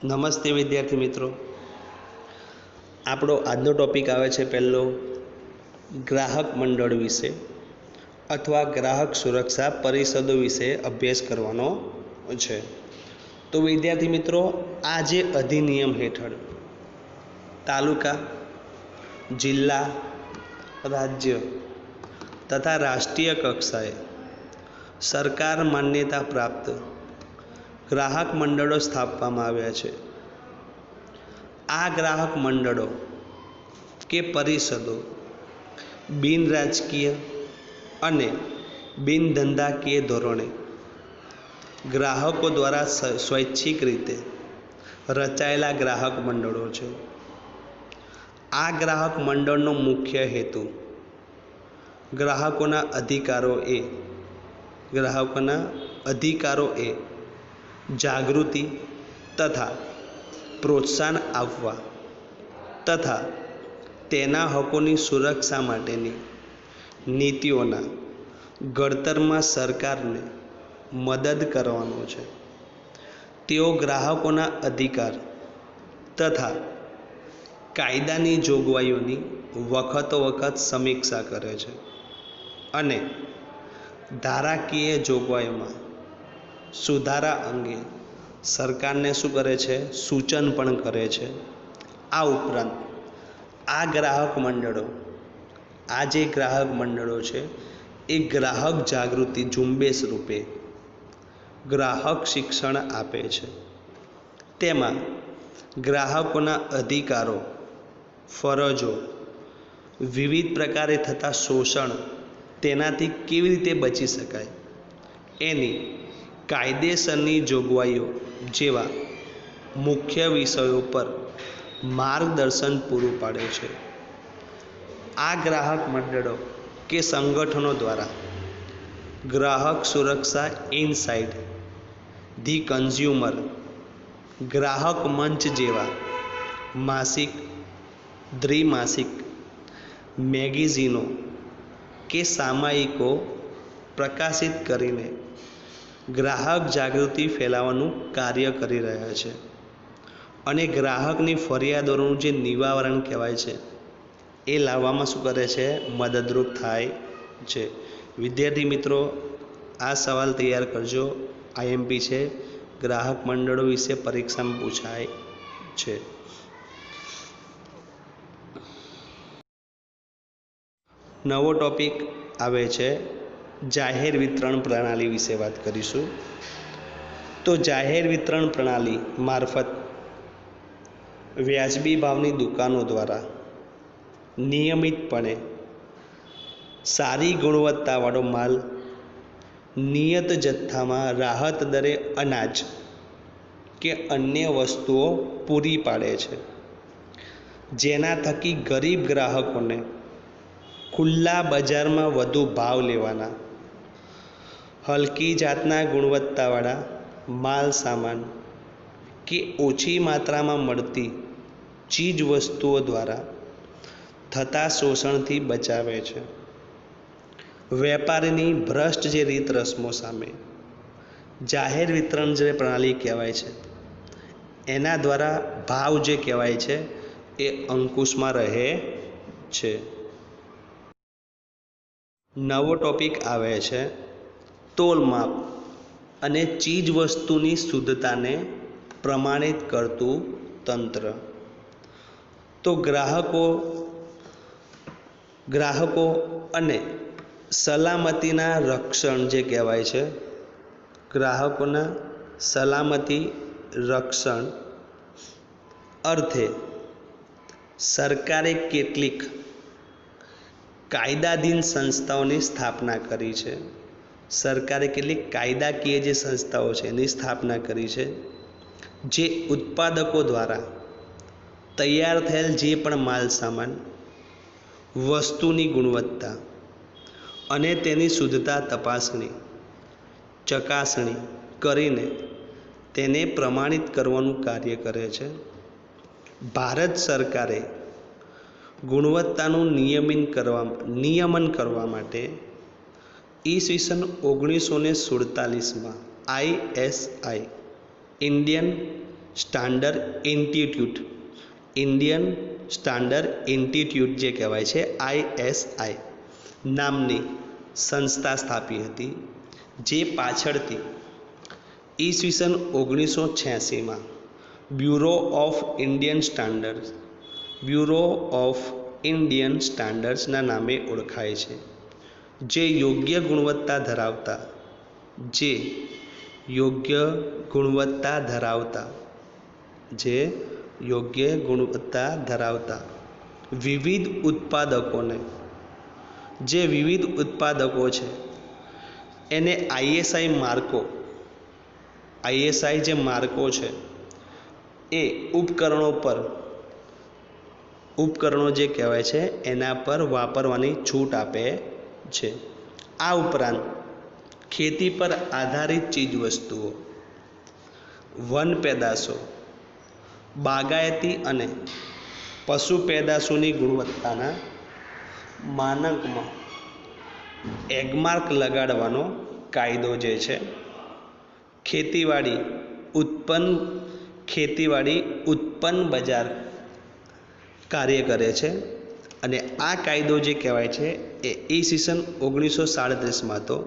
નમસ્તે વિદ્યાર્થી મિત્રો, આપણો આજનો ટોપિક આવે છે પહેલો ગ્રાહક મંડળ વિશે અથવા ગ્રાહક સુરક્ષા પરિષદો વિશે અભ્યાસ કરવાનો છે. તો વિદ્યાર્થી મિત્રો, આ જે અધિનિયમ હેઠળ તાલુકા, જિલ્લા, રાજ્ય તથા રાષ્ટ્રીય કક્ષાએ સરકાર માન્યતા પ્રાપ્ત ગ્રાહક મંડળો સ્થાપવામાં આવ્યા છે. આ ગ્રાહક મંડળો કે પરિષદો બિન રાજકીય અને બિન ધંધાકીય ધોરણે ગ્રાહકો દ્વારા સ્વૈચ્છિક રીતે રચાયેલા ગ્રાહક મંડળો છે. આ ગ્રાહક મંડળનો મુખ્ય હેતુ ગ્રાહકોના અધિકારોએ જાગૃતિ તથા પ્રોત્સાહન આપવા તથા તેના હકોની સુરક્ષા માટેની નીતિઓના ઘડતરમાં સરકારને મદદ કરવાનો છે. તેઓ ગ્રાહકોના અધિકાર તથા કાયદાની જોગવાઈઓની વખતોવખત સમીક્ષા કરે છે અને ધારાકીય જોગવાઈઓમાં સુધારા અંગે સરકારને શું કરે છે? સૂચન પણ કરે છે. આ ઉપરાંત આ જે ગ્રાહક મંડળો છે એ ગ્રાહક જાગૃતિ ઝુંબેશ રૂપે ગ્રાહક શિક્ષણ આપે છે. તેમાં ગ્રાહકોના અધિકારો, ફરજો, વિવિધ પ્રકારે થતા શોષણ તેનાથી કેવી રીતે બચી શકાય એની કાયદેસરની જોગવાઈઓ જેવા મુખ્ય વિષયો પર માર્ગદર્શન પૂરું પાડે છે. આ ગ્રાહક મંડળો કે સંગઠનો દ્વારા ગ્રાહક સુરક્ષા ઇનસાઇટ, ધી કન્ઝ્યુમર, ગ્રાહક મંચ જેવા માસિક, દ્વિમાસિક મેગેઝિનો કે સામયિકો પ્રકાશિત કરીને ગ્રાહક જાગૃતિ ફેલાવવાનું કાર્ય કરી રહ્યા છે અને ગ્રાહકની ફરિયાદોનું જે નિવારણ કહેવાય છે એ લાવવામાં શું કરે છે? મદદરૂપ થાય છે. વિદ્યાર્થી મિત્રો, આ સવાલ તૈયાર કરજો. આઈએમપી છે, ગ્રાહક મંડળો વિશે પરીક્ષામાં પૂછાય છે. નવો ટોપિક આવે છે જાહેર વિતરણ પ્રણાલી વિશે વાત કરીશું. તો જાહેર વિતરણ પ્રણાલી મારફત વ્યાજબી ભાવની દુકાનો દ્વારા નિયમિતપણે સારી ગુણવત્તાવાળો માલ નિયત જથ્થામાં રાહત દરે અનાજ કે અન્ય વસ્તુઓ પૂરી પાડે છે, જેના થકી ગરીબ ગ્રાહકોને ખુલ્લા બજારમાં વધુ ભાવ લેવાના, હલકી જાતના ગુણવત્તાવાળા માલ સામાન કે ઓછી માત્રામાં મળતી ચીજ વસ્તુઓ દ્વારા થતા શોષણથી બચાવે છે. વેપારીની ભ્રષ્ટ જે રીત રસમો સામે જાહેર વિતરણ જે પ્રણાલી કહેવાય છે એના દ્વારા ભાવ જે કહેવાય છે એ અંકુશમાં રહે છે. નવો ટોપિક આવે છે તોલમાપ અને ચીજ વસ્તુની શુદ્ધતાને પ્રમાણિત કરતું તંત્ર. તો ગ્રાહકો અને સલામતીના રક્ષણ જે કહેવાય છે, ગ્રાહકોના સલામતી રક્ષણ અર્થે સરકારે કેટલીક કાયદાધીન સંસ્થાઓની સ્થાપના કરી છે. સરકારે કેટલીક કાયદાકીય જે સંસ્થાઓ છે એની સ્થાપના કરી છે, જે ઉત્પાદકો દ્વારા તૈયાર થયેલ જે પણ માલ સામાન, વસ્તુની ગુણવત્તા અને તેની શુદ્ધતા ચકાસણી કરીને તેને પ્રમાણિત કરવાનું કાર્ય કરે છે. ભારત સરકારે ગુણવત્તાનું નિયમન કરવા માટે ઈસવીસન 1947માં ISI Indian standard institute, Indian standard institute જે કહેવાય છે ISI નામની સંસ્થા સ્થાપી હતી, જે પાછળથી ઈસવીસન 1986માં બ્યુરો ઓફ ઇન્ડિયન સ્ટાન્ડર્ડ્સના નામે ઓળખાય છે, જે યોગ્ય ગુણવત્તા ધરાવતા વિવિધ ઉત્પાદકો છે એને ISI જે માર્કો છે એ ઉપકરણો જે કહેવાય છે એના પર વાપરવાની છૂટ આપે છે. આ ઉપરાંત ખેતી પર આધારિત ચીજવસ્તુઓ, વન પેદાશો, બાગાયતી અને પશુ પેદાશોની ગુણવત્તાના માનકમાં એગમાર્ક લગાડવાનો કાયદો જે છે ખેતીવાડી ઉત્પન્ન બજાર કાર્ય કરે છે. અને આ કાયદો જે કહેવાય છે એ ઈસવીસન 1937માં તો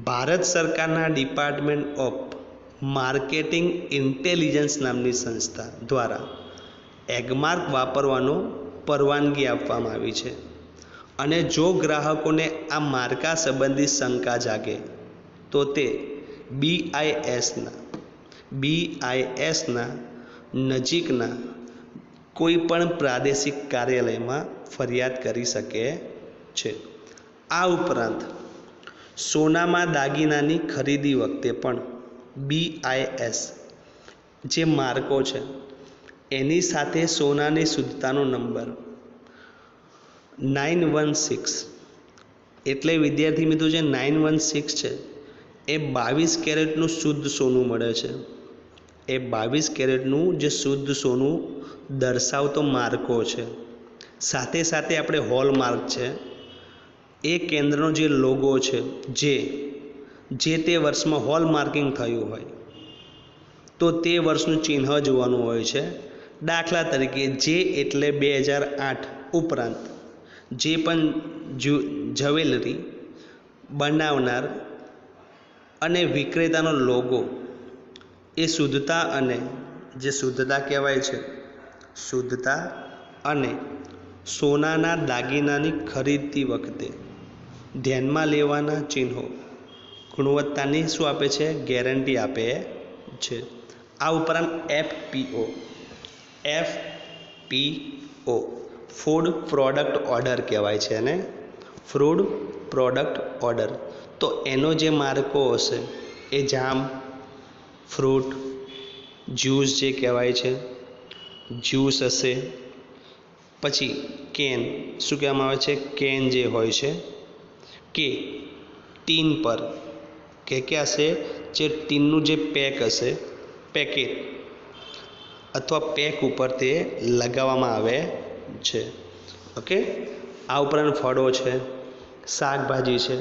ભારત સરકારના ડિપાર્ટમેન્ટ ઓફ માર્કેટિંગ ઇન્ટેલિજન્સ નામની સંસ્થા દ્વારા એગમાર્ક વાપરવાનો પરવાનગી આપવામાં આવી છે. અને જો ગ્રાહકોને આ માર્કા સંબંધિત શંકા જાગે તો તે BISના નજીકના કોઈ પણ પ્રાદેશિક કાર્યાલયમાં ફરિયાદ કરી શકે છે. આ ઉપરાંત સોનામાં દાગીનાની ખરીદી વખતે પણ BIS જે માર્કો છે એની સાથે સોનાની શુદ્ધતાનો નંબર 916, એટલે વિદ્યાર્થી મિત્રો જે 916 છે એ 22 કેરેટનું શુદ્ધ સોનું મળે છે. એ 22 કેરેટનું જે શુદ્ધ સોનું દર્શાવતો માર્કો છે. સાથે સાથે આપણે હોલમાર્ક છે એ કેન્દ્રનો જે લોગો છે જે તે વર્ષમાં હોલમાર્કિંગ થયું હોય તો તે વર્ષનું ચિહ્ન જોવાનું હોય છે. દાખલા તરીકે જે એટલે 2008 ઉપરાંત જે પણ જ્વેલરી બનાવનાર અને વિક્રેતાનો લોગો એ શુદ્ધતા કહેવાય છે, શુદ્ધતા અને સોનાના દાગીનાની ખરીદતી વખતે ધ્યાનમાં લેવાના ચિહ્નો ગુણવત્તાની શું આપે છે? ગેરંટી આપે છે. આ ઉપરાંત FPO ફૂડ પ્રોડક્ટ ઓર્ડર કહેવાય છે અને ફૂડ પ્રોડક્ટ ઓર્ડર તો એનો જે માર્કો હશે એ જામ, ફ્રૂટ, જ્યુસ જે કહેવાય છે જ્યુસ હશે. પછી કેન, શું કહેવામાં આવે છે? કેન જે હોય છે કે ટીન પર કે હશે જે ટીનનું જે પેક હશે, પેકેટ અથવા પેક ઉપર તે લગાવવામાં આવે છે. ઓકે. આ ઉપરાંત ફળો છે, શાકભાજી છે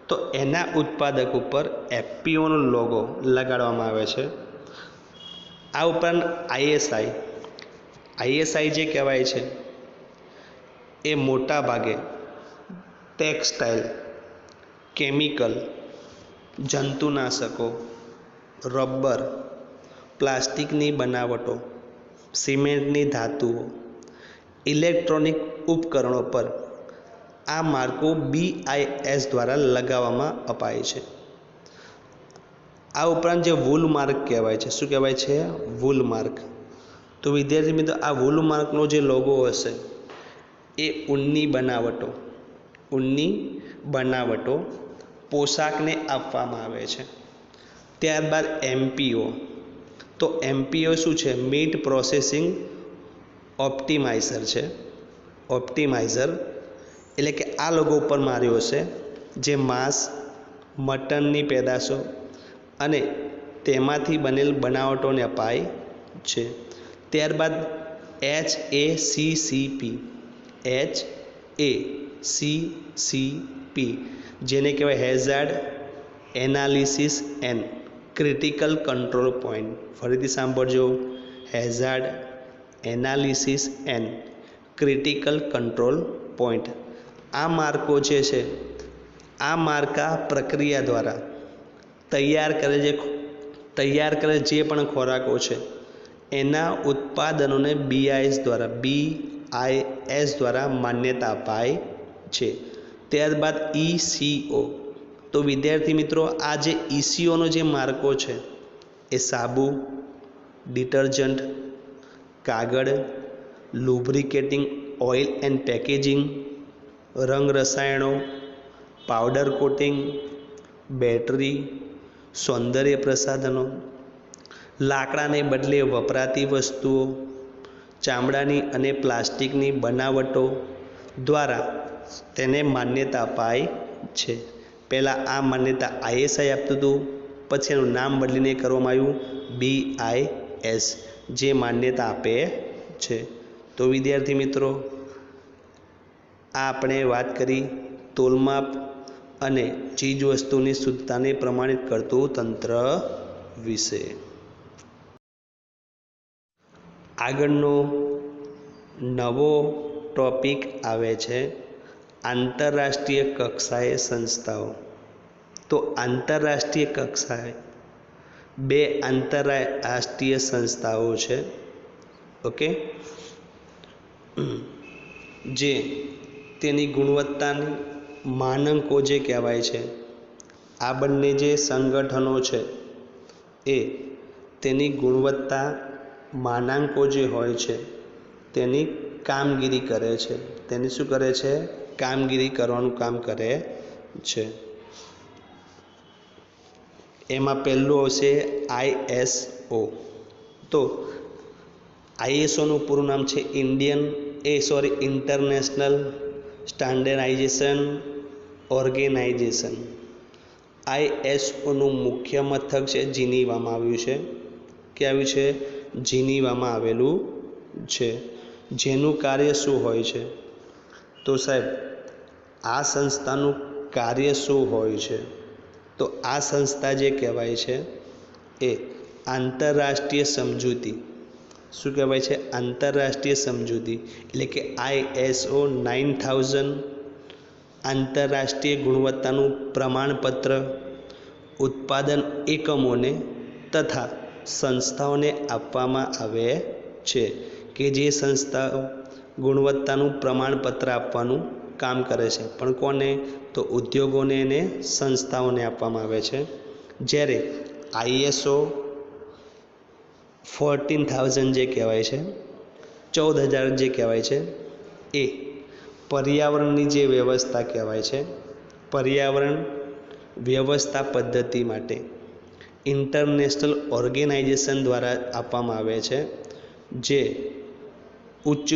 તો એના ઉત્પાદક ઉપર FPOનો લોગો લગાડવામાં આવે છે. આ ઉપરાંત ISI જે કહેવાય છે એ મોટા ભાગે ટેક્સટાઇલ, કેમિકલ, જંતુનાશકો, રબર, પ્લાસ્ટિકની બનાવટો, સિમેન્ટની ધાતુઓ, ઇલેક્ટ્રોનિક ઉપકરણો પર આ માર્કો BIS દ્વારા લગાવવામાં અપાય છે. આ ઉપરાંત જે વૂલ માર્ક કહેવાય છે, શું કહેવાય છે? Wool mark. તો વિદ્યાર્થી મિત્રો આ વૂલ માર્કનો જે લોગો હશે એ ઊનની બનાવટો પોશાકને આપવામાં આવે છે. ત્યારબાદ MPO, તો MPO શું છે? મીટ પ્રોસેસિંગ ઓપ્ટિમાઇઝર છે. ઓપ્ટિમાઇઝર એટલે કે આ લોગો ઉપર માર્યો હશે જે માંસ, મટનની પેદાશો અને તેમાંથી બનેલ બનાવટોને અપાય છે. ત્યારબાદ HACCP જેને કહેવાય hazard analysis and critical control point. ફરીથી સાંભળજો, hazard analysis and critical control point. આ માર્કો જે છે, આ માર્કા પ્રક્રિયા દ્વારા તૈયાર કરેલ જે પણ ખોરાકો છે એના ઉત્પાદનોને બીઆઈએસ દ્વારા માન્યતા અપાય છે. ત્યારબાદ ECO. તો વિદ્યાર્થી મિત્રો, આ જે ECOનો જે માર્કો છે એ સાબુ, ડિટર્જન્ટ, કાગળ, લુબ્રિકેટિંગ ઓઇલ એન્ડ પેકેજિંગ, રંગ રસાયણો, પાવડર કોટિંગ, બેટરી, સૌંદર્ય પ્રસાધનો, લાકડાને બદલે વપરાતી વસ્તુઓ, ચામડાની અને પ્લાસ્ટિકની બનાવટો દ્વારા તેને માન્યતા અપાય છે. પહેલાં આ માન્યતા ISI આપતું હતું, પછી એનું નામ બદલીને કરવામાં આવ્યું BIS, જે માન્યતા આપે છે. તો વિદ્યાર્થી મિત્રો, આ આપણે વાત કરી તોલમાપ અને ચીજ વસ્તુની શુદ્ધતાને પ્રમાણિત કરતું તંત્ર વિશે. આગળનો નવો ટોપિક આવે છે આંતરરાષ્ટ્રીય કક્ષાએ સંસ્થાઓ. તો આંતરરાષ્ટ્રીય કક્ષાએ બે આંતરરાષ્ટ્રીય સંસ્થાઓ છે, ઓકે, જે તેની ગુણવત્તાની માનકો જે કહેવાય છે, આ બંને જે સંગઠનો છે એ તેની ગુણવત્તા માનાંકો જે હોય છે તેની કામગીરી કરે છે. તેની શું કરે છે? કામગીરી કરવાનું કામ કરે છે. એમાં પહેલું આવશે ISO. તો ISOનું પૂરું નામ છે ઇન્ટરનેશનલ સ્ટાન્ડર્ડાઇઝેશન ઓર્ગેનાઇઝેશન. ISOનું મુખ્ય મથક છે જીનીવામાં આવ્યું છે. ક્યાં આવ્યું છે? જીનીવામાં આવેલું છે. જેનું કાર્ય શું હોય છે? તો સાહેબ, આ સંસ્થાનું કાર્ય શું હોય છે? તો આ સંસ્થા જે કહેવાય છે એ આંતરરાષ્ટ્રીય સમજૂતી, શું કહેવાય છે? આંતરરાષ્ટ્રીય સમજૂતી, એટલે કે ISO 9000 આંતરરાષ્ટ્રીય ગુણવત્તાનું પ્રમાણપત્ર ઉત્પાદન એકમોને તથા સંસ્થાઓને આપવામાં આવે છે, કે જે સંસ્થાઓ ગુણવત્તાનું પ્રમાણપત્ર આપવાનું કામ કરે છે. પણ કોને? તો ઉદ્યોગોને અને સંસ્થાઓને આપવામાં આવે છે. જ્યારે ISO 14000 જે કહેવાય છે, 14000 જે કહેવાય છે, એ પર્યાવરણની જે વ્યવસ્થા કહેવાય છે, પર્યાવરણ વ્યવસ્થા પદ્ધતિ માટે ઇન્ટરનેશનલ ઓર્ગેનાઇઝેશન દ્વારા આપવામાં આવે છે, જે ઉચ્ચ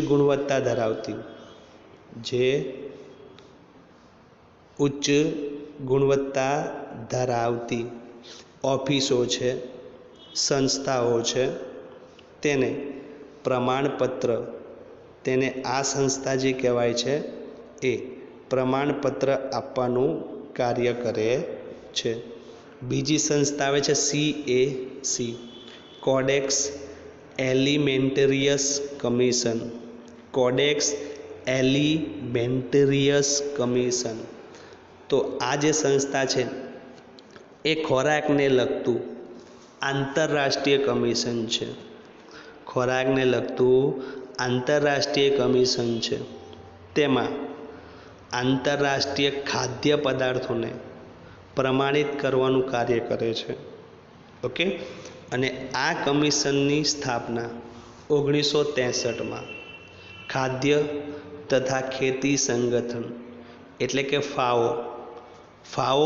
ગુણવત્તા ધરાવતી ઓફિસો છે, સંસ્થાઓ છે, તેને પ્રમાણપત્ર, તેને આ સંસ્થા જે કહેવાય છે એ પ્રમાણપત્ર આપવાનું કાર્ય કરે છે. બીજી સંસ્થા આવે છે CAC, codex alimentarius commission. Codex alimentarius commission. તો આ જે સંસ્થા છે એ ખોરાકને લગતું આંતરરાષ્ટ્રીય કમિશન છે. ખોરાકને લગતું આંતરરાષ્ટ્રીય કમિશન છે. તેમાં આંતરરાષ્ટ્રીય ખાદ્ય પદાર્થોને પ્રમાણિત કરવાનું કાર્ય કરે છે, ઓકે. અને આ કમિશનની સ્થાપના 1963માં ખાદ્ય તથા ખેતી સંગઠન, એટલે કે FAO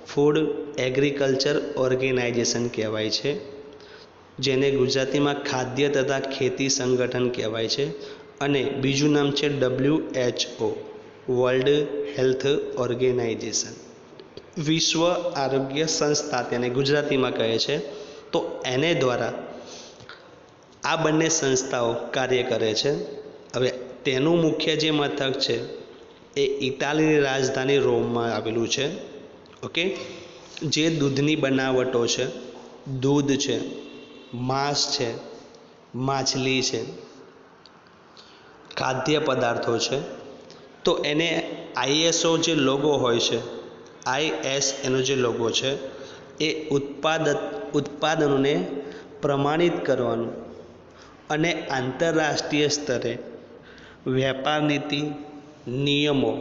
ફૂડ એગ્રીકલ્ચર ઓર્ગેનાઇઝેશન કહેવાય છે, જેને ગુજરાતીમાં ખાદ્ય તથા ખેતી સંગઠન કહેવાય છે. અને બીજું નામ છે WHO, વર્લ્ડ હેલ્થ ઓર્ગેનાઇઝેશન, વિશ્વ આરોગ્ય સંસ્થા તેને ગુજરાતીમાં કહે છે. તો એને દ્વારા આ બંને સંસ્થાઓ કાર્ય કરે છે. હવે તેનું મુખ્ય જે મથક છે એ ઇટાલીની રાજધાની રોમમાં આવેલું છે, ઓકે. જે દૂધની બનાવટો છે, દૂધ છે, માંસ છે, માછલી છે, ખાદ્ય પદાર્થો છે, તો એને આઈએસઓ જે લોગો હોય છે, આઈએસ એનો જે લોગો છે એ ઉત્પાદનોને પ્રમાણિત કરવાનું અને આંતરરાષ્ટ્રીય સ્તરે વેપાર નીતિ નિયમો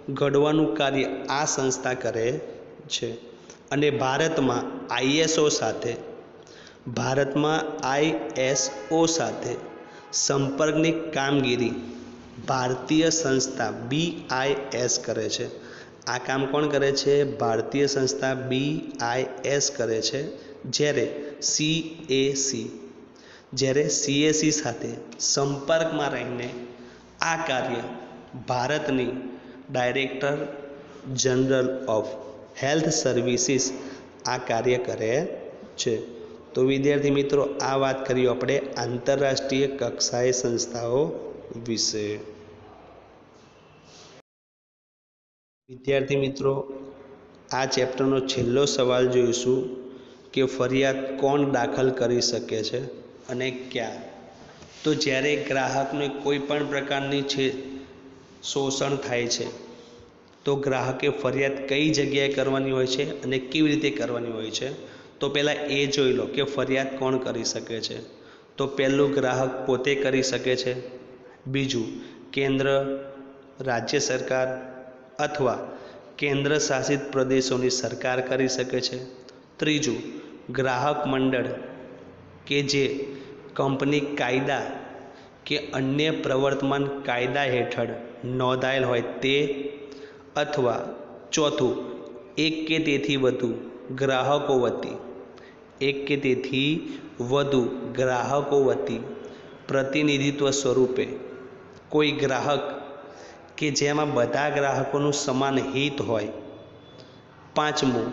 ઘડવાનું કાર્ય આ સંસ્થા કરે છે. અને ભારતમાં આઈએસઓ સાથે સંપર્કની કામગીરી ભારતીય સંસ્થા BIS કરે છે. આ કામ કોણ કરે છે? ભારતીય સંસ્થા BIS કરે છે. જ્યારે CAC સાથે સંપર્કમાં રહીને આ કાર્ય ભારતની director general of health services આ કાર્ય કરે છે. તો વિદ્યાર્થી મિત્રો, આ વાત કરી આપણે આંતરરાષ્ટ્રીય કક્ષાએ સંસ્થાઓ વિશે. વિદ્યાર્થી મિત્રો, આ ચેપ્ટરનો છેલ્લો સવાલ જોઈશું કે ફરિયાદ કોણ દાખલ કરી શકે છે અને ક્યાં. તો જ્યારે ગ્રાહકને કોઈ પણ પ્રકારની શોષણ થાય છે તો ગ્રાહકે ફરિયાદ કઈ જગ્યાએ કરવાની હોય છે અને કેવી રીતે કરવાની હોય છે. તો પહેલાં એ જોઈ લો કે ફરિયાદ કોણ કરી શકે છે. તો પહેલું, ગ્રાહક પોતે કરી શકે છે. બીજું, કેન્દ્ર, રાજ્ય સરકાર અથવા કેન્દ્ર શાસિત પ્રદેશોની સરકાર કરી શકે છે. ત્રીજું, ગ્રાહક મંડળ કે જે કંપની કાયદા કે અન્ય પ્રવર્તમાન કાયદા હેઠળ નોંધાયેલ હોય તે, અથવા ચોથું, એક કે તેથી વધુ ગ્રાહકો વતી પ્રતિનિધિત્વ સ્વરૂપે કોઈ ગ્રાહક કે જેમાં બધા ગ્રાહકોનું સમાન હિત હોય. પાંચમું,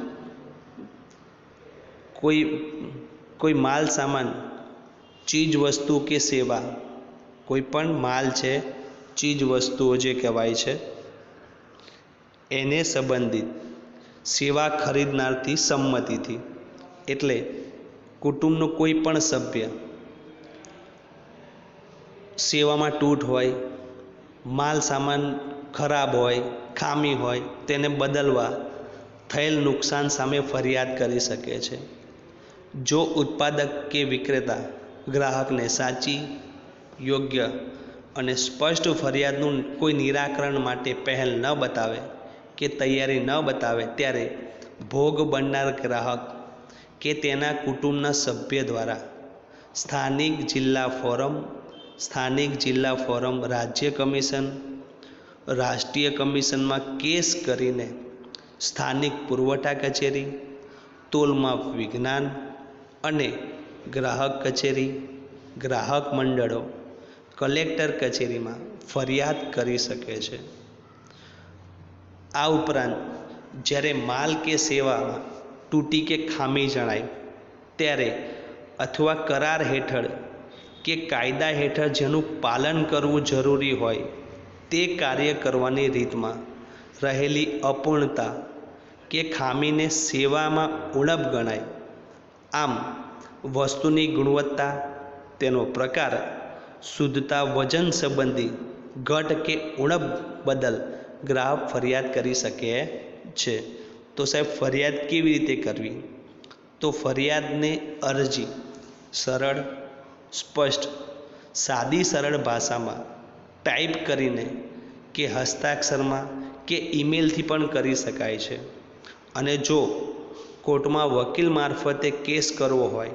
કોઈ માલ સામાન, ચીજ વસ્તુ કે સેવા, કોઈ પણ માલ છે, ચીજ વસ્તુઓ જે કહેવાય છે એને સંબંધિત સેવા ખરીદનારથી સંમતિથી, એટલે કુટુંબનો કોઈ પણ સભ્ય સેવામાં તૂટ હોય, માલ સામાન ખરાબ હોય, ખામી હોય, તેને બદલવા થયેલ નુકસાન સામે ફરિયાદ કરી શકે છે. જો ઉત્પાદક કે વિક્રેતા ગ્રાહકને સાચી, યોગ્ય અને સ્પષ્ટ ફરિયાદનું કોઈ નિરાકરણ માટે પહેલ ન બતાવે કે તૈયારી ન બતાવે, ત્યારે ભોગ બનનાર ગ્રાહક કે તેના કુટુંબના સભ્ય દ્વારા સ્થાનિક જિલ્લા ફોરમ, રાજ્ય કમિશન, રાષ્ટ્રીય કમિશનમાં કેસ કરીને સ્થાનિક પુરવઠા કચેરી, તોલમાપ વિજ્ઞાન અને ગ્રાહક કચેરી, ગ્રાહક મંડળો, કલેક્ટર કચેરીમાં ફરિયાદ કરી શકે છે. આ ઉપરાંત જ્યારે માલ કે સેવામાં તૂટી કે ખામી જણાય ત્યારે, અથવા કરાર હેઠળ કે કાયદા હેઠળ જેનું પાલન કરવું જરૂરી હોય તે કાર્ય કરવાની રીતમાં રહેલી અપૂર્ણતા કે ખામીને સેવામાં ઉણપ ગણાય. આમ વસ્તુની ગુણવત્તા, તેનો પ્રકાર, શુદ્ધતા, વજન સંબંધી ઘટ કે ઉણપ બદલ ગ્રાહક ફરિયાદ કરી શકે છે. તો સાહેબ, ફરિયાદ કેવી રીતે કરવી? તો ફરિયાદને અરજી સરળ, સ્પષ્ટ, સાદી સરળ ભાષામાં ટાઈપ કરીને કે હસ્તાક્ષરમાં કે ઈમેલથી પણ કરી શકાય છે. અને જો કોર્ટમાં વકીલ મારફતે કેસ કરવો હોય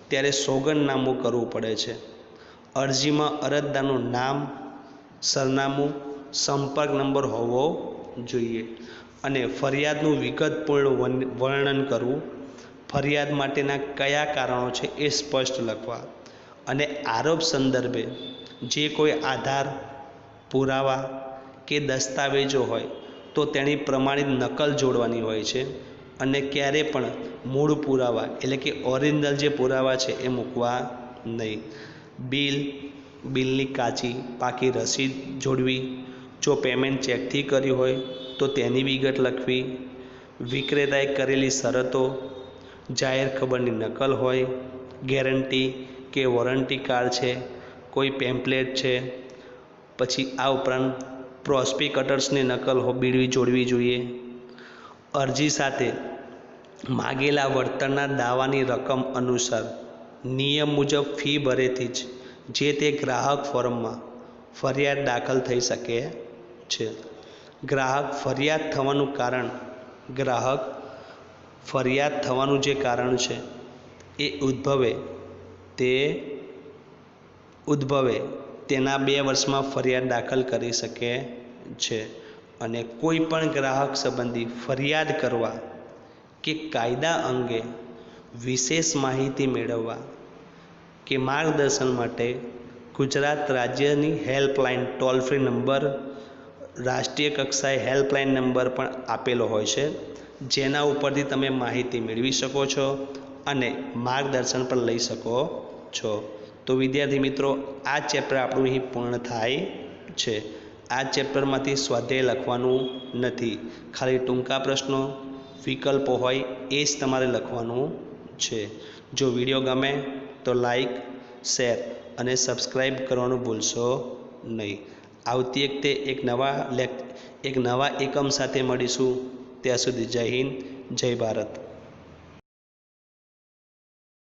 ત્યારે સોગંદનામું કરવું પડે છે. અરજીમાં અરજદારનું નામ, સરનામું, સંપર્ક નંબર હોવો જોઈએ અને ફરિયાદનું વિગતપૂર્ણ વર્ણન કરવું. ફરિયાદ માટેના કયા કારણો છે એ સ્પષ્ટ લખવા અને આરોપ સંદર્ભે જે કોઈ આધાર, પુરાવા કે દસ્તાવેજો હોય તો તેની પ્રમાણિત નકલ જોડવાની હોય છે. અને ક્યારે પણ મૂળ પુરાવા એટલે કે ઓરિજિનલ જે પુરાવા છે એ મૂકવા નહીં. બિલની કાચી પાકી રસીદ જોડવી. જો પેમેન્ટ ચેકથી કર્યું હોય તો તેની વિગત લખવી. વિક્રેતાએ કરેલી શરતો, જાહેર ખબરની નકલ હોય, ગેરંટી કે વોરંટી કાર્ડ છે, કોઈ પેમ્પલેટ છે, પછી આ ઉપરાંત પ્રોસ્પિકટર્સની નકલ બીડવી જોડવી જોઈએ, અરજી સાથે માગેલા વળતરના દાવાની રકમ અનુસાર નિયમ મુજબ ફી ભરેથી જ જે તે ગ્રાહક ફોરમમાં ફરિયાદ દાખલ થઈ શકે છે. ગ્રાહક ફરિયાદ થવાનું જે કારણ છે એ ઉદ્ભવે તેના 2 વર્ષમાં ફરિયાદ દાખલ કરી શકે છે. અને કોઈ પણ ગ્રાહક સંબંધી ફરિયાદ કરવા કે કાયદા અંગે વિશેષ માહિતી મેળવવા કે માર્ગદર્શન માટે ગુજરાત રાજ્યની હેલ્પલાઇન ટોલ ફ્રી નંબર, રાષ્ટ્રીય કક્ષાએ હેલ્પલાઇન નંબર પણ આપેલો હોય છે, જેના ઉપરથી તમે માહિતી મેળવી શકો છો અને માર્ગદર્શન પણ લઈ શકો છો. તો વિદ્યાર્થી મિત્રો, આ ચેપ્ટર આપણું અહીં પૂર્ણ થાય છે. આ ચેપ્ટરમાંથી સ્વાધ્યાય લખવાનું નથી, ખાલી ટૂંકા પ્રશ્નો, વિકલ્પો હોય એ જ તમારે લખવાનું છે. જો વિડીયો ગમે તો લાઈક, શેર અને સબસ્ક્રાઈબ કરવાનું ભૂલશો નહીં. આવતી વખતે એક નવા એકમ સાથે મળીશું. ત્યાં સુધી જય હિન્દ, જય ભારત.